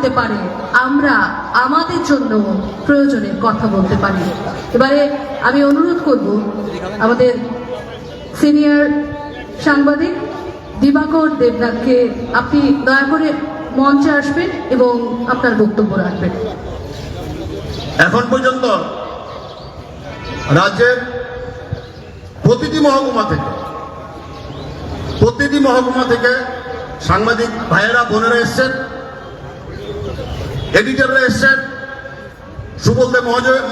করতে পারে আমরা আমাদের জন্য প্রয়োজনে কথা বলতে পারি। এবারে আমি অনুরোধ করব আমাদের সিনিয়র সাংবাদিক দিবাকর দেবনাথকে, আপনি দয়া করে মঞ্চে আসবেন এবং আপনার বক্তব্য রাখবেন। এখন পর্যন্ত রাজ্যের প্রতিটি মহকুমা থেকে সাংবাদিক ভাইয়েরা বোনেরা এসছেন, এডিটররা এসছেন, সুবল দেব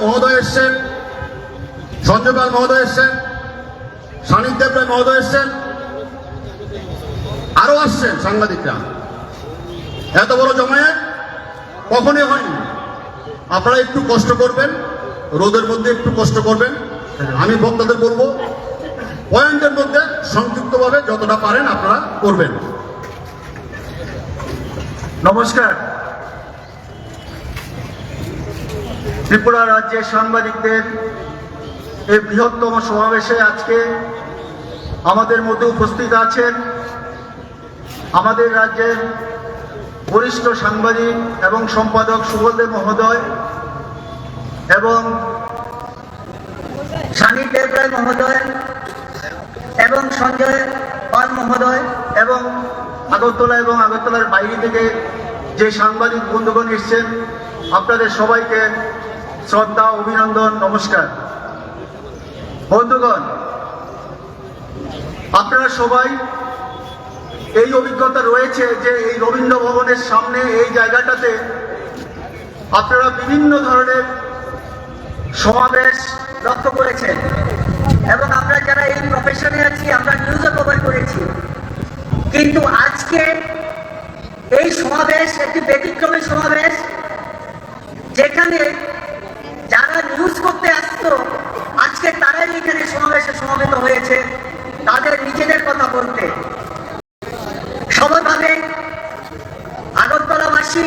মহোদয় এসছেন, সঞ্জয় পাল মহোদয় এসছেন, সানিক দেব রায় মহোদয় এসছেন, আরো আসছেন সাংবাদিকরা। এত বড় জমায়েত কখনোই হয়নি। আপনারা একটু কষ্ট করবেন, রোদের মধ্যে একটু কষ্ট করবেন। আমি বক্তাদের বলবো পয়েন্টের মধ্যে সংক্ষিপ্তভাবে যতটা পারেন আপনারা করবেন। নমস্কার। ত্রিপুরা রাজ্যের সাংবাদিকদের এই বৃহত্তম সমাবেশে আজকে আমাদের মধ্যে উপস্থিত আছেন আমাদের রাজ্যের বরিষ্ঠ সাংবাদিক এবং সম্পাদক সুবল দেব মহোদয় এবং সানিক দেব রায় মহোদয় এবং সঞ্জয় পাল মহোদয় এবং আগরতলা এবং আগরতলার বাইরে থেকে যে সাংবাদিক বন্ধুগণ এসছেন, আপনাদের সবাইকে শ্রদ্ধা, অভিনন্দন, নমস্কার। বন্ধুগণ, আপনারা সবাই এই অভিজ্ঞতা রয়েছে যে এই রবীন্দ্র ভবনের সামনে এই জায়গাটাতে আপনারা বিভিন্ন ধরনের সমাবেশ লক্ষ্য করেছেন এবং আমরা যারা এই প্রফেশনে আছি আমরা নিউজও কভার করেছি। কিন্তু আজকে এই সমাবেশ একটি ব্যতিক্রমী সমাবেশ, যেখানে যারা নিউজ করতে আসতো আজকে তারাই এখানে সমাবেশে সমবেত হয়েছে তাদের নিজেদের কথা বলতে। স্বাভাবিকভাবে আগরতলাবাসী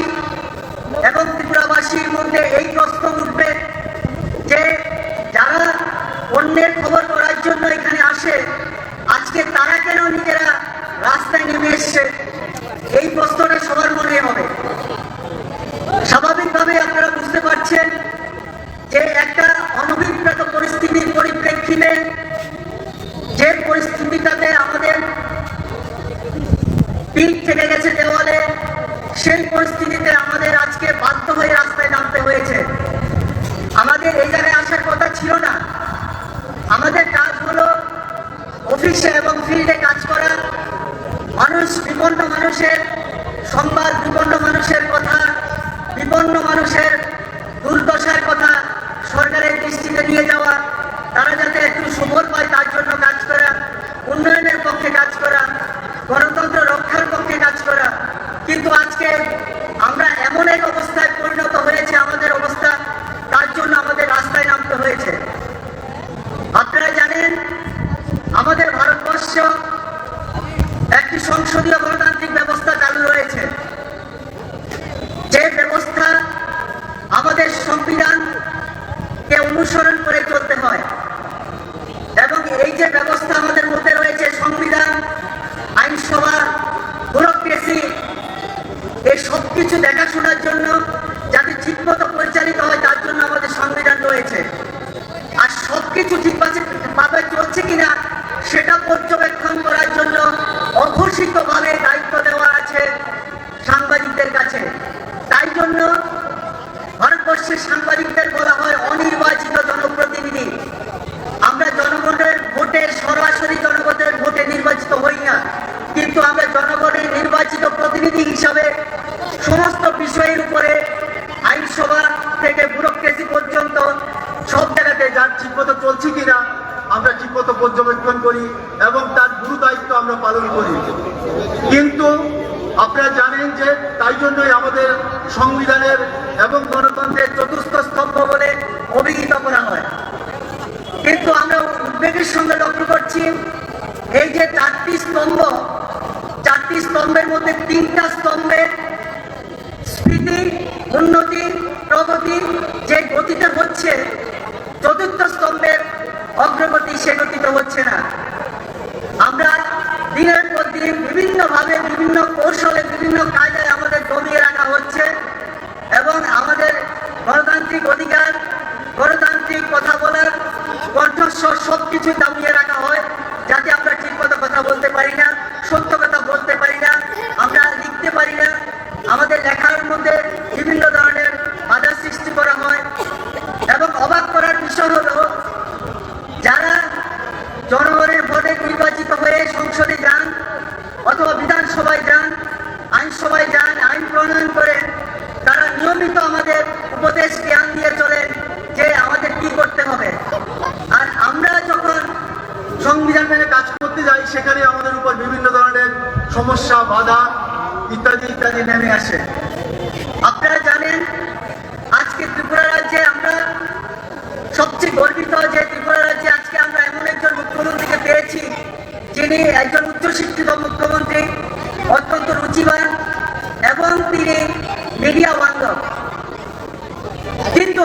এবং ত্রিপুরাবাসীর মধ্যে এই প্রশ্ন উঠবে যে যারা অন্যের খবর করার জন্য এখানে আসে আজকে তারা কেন নিজেরা রাস্তায় নেমে এসছে? এই প্রশ্নটা সবার মনে হবে। স্বাভাবিকভাবে আপনারা বুঝতে পারছেন যে একটা অনভিপ্রেত পরিস্থিতির পরিপ্রেক্ষিতে, যে পরিস্থিতিটাতে আমাদের পিঠ থেকে গেছে দেওয়ালে, সেই পরিস্থিতিতে আমাদের আজকে বাধ্য হয়ে রাস্তায় নামতে হয়েছে। আমাদের এই জায়গায় আসার কথা ছিল না। আমাদের কাজ হলো অফিসে এবং ফিল্ডে কাজ করা, বিপন্ন মানুষের সংবাদ, বিপন্ন মানুষের কথা, বিপন্ন মানুষের দুর্দশার কথা সরকারের দৃষ্টিতে নিয়ে যাওয়া, তারা যাতে একটু সুফল পায় তার জন্য কাজ করা, উন্নয়নের পক্ষে কাজ করা, গণতন্ত্র রক্ষার পক্ষে কাজ করা। কিন্তু আজকে আমরা এমন এক অবস্থায় পরিণত হয়েছে, আমাদের অবস্থা, তার জন্য আমাদের রাস্তায় নামতে হয়েছে। আপনারা জানেন আমাদের ভারতবর্ষ একটি সংসদীয় গণতান্ত্রিক ব্যবস্থা চালু রয়েছে, যে ব্যবস্থা আমাদের সংবিধানকে অনুসরণ করে চলতে হয়। এবং এই যে ব্যবস্থা আমাদের মধ্যে রয়েছে, সংবিধান, আইনসভা, ব্যুরোক্রেসি, এই সবকিছু দেখাশোনার জন্য যাতে ঠিকমতো পরিচালিত হয় তার জন্য আমাদের সংবিধান রয়েছে। আর সবকিছু ঠিকভাবে চলছে কিনা সেটা পর্যবেক্ষণ করার জন্য অঘোষিতভাবে দায়িত্ব দেওয়া আছে সাংবাদিকদের কাছে। তাই জন্য ভারতবর্ষের সাংবাদিকদের বলা হয় অনির্বাচিত জনপ্রতিনিধি। আমরা জনগণের ভোটে, সরাসরি জনগণের ভোটে নির্বাচিত হই না, কিন্তু আমরা জনগণের নির্বাচিত প্রতিনিধি হিসাবে সমস্ত বিষয়ের উপরে আইনসভা থেকে ব্যুরোক্রেসি পর্যন্ত সব জায়গাতে যার ঠিকমতো চলছে কিনা আমরা ঠিকমতো পর্যবেক্ষণ করি এবং তার গুরু দায়িত্ব আমরা পালন করি। কিন্তু আপনারা জানেন যে তাই জন্যই আমাদের সংবিধানের এবং গণতন্ত্রের চতুর্থ স্তম্ভ বলে অভিহিত করা হয়। কিন্তু আমরা উদ্বেগের সঙ্গে লক্ষ্য করছি এই যে চারটি স্তম্ভের মধ্যে তিনটা স্তম্ভের স্ফীতি, উন্নতি, প্রগতি যে গতিতে হচ্ছে, চতুর্থ স্তম্ভের অগ্রগতি সে গতিতে হচ্ছে না। আমরা দিনের পর দিন বিভিন্নভাবে, বিভিন্ন কৌশলে, বিভিন্ন কায়দায় আমাদের দমিয়ে রাখা হচ্ছে সর্বস্ব সবকিছু দামিয়ে রাখা হয়, যাতে আমরা ঠিক মতো কথা বলতে পারি না, সত্য কথা বলতে পারি না, আমরা লিখতে পারি না, আমাদের লেখার মধ্যে বিভিন্ন ধরনের বাধা সৃষ্টি করা হয়। এবং অবাক করার বিষয় হলো, যারা জনগণের ভোটে নির্বাচিত হয়ে সংসদে যান অথবা বিধানসভায় যান, আইনসভায় যান, আইন প্রণয়ন করেন, তারা নিয়মিত আমাদের উপদেশ জ্ঞান দিয়ে চলেন যে আমাদের কি করতে হবে। আর আমরা যখন সংবিধান মেনে কাজ করতে যাই, সেখানে আমাদের উপর বিভিন্ন ধরনের সমস্যা, বাধা ইত্যাদি ইত্যাদি নেমে আসে। আপনারা জানেন, আজকে ত্রিপুরা রাজ্যে আমরা সবচেয়ে গর্বিত যে ত্রিপুরা রাজ্যে আজকে আমরা এমন একজন মুখ্যমন্ত্রীকে পেয়েছি, যিনি একজন উচ্চশিক্ষিত মুখ্যমন্ত্রী, অত্যন্ত রুচিবান এবং তিনি মিডিয়া বান্ধব। কিন্তু